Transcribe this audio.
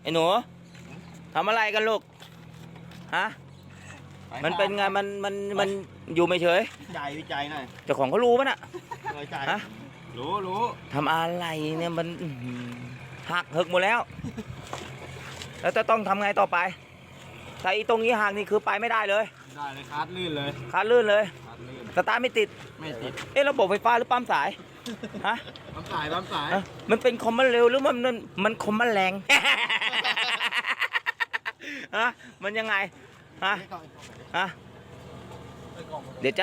ไอ้หนูทำอะไรกันลูกฮะมันเป็นไงมันอยู่ไม่เฉยวิจัยหน่อยเจ้าของเขารู้ปะน่ะวิจัยฮะรู้ทำอะไรเนี่ยมันหักเหิกหมดแล้วแล้วจะต้องทำไงต่อไปถ้าอีตรงนี้หักนี่คือไปไม่ได้เลยคาดลื่นเลย คาดลื่นเลยสตาร์ทไม่ติดระบบไฟฟ้าหรือปั๊มสายฮะปั๊มสายมันเป็นคอมมันเร็วหรือมันคอมมันแรงฮะมันยังไงฮะเดี๋ยวจะ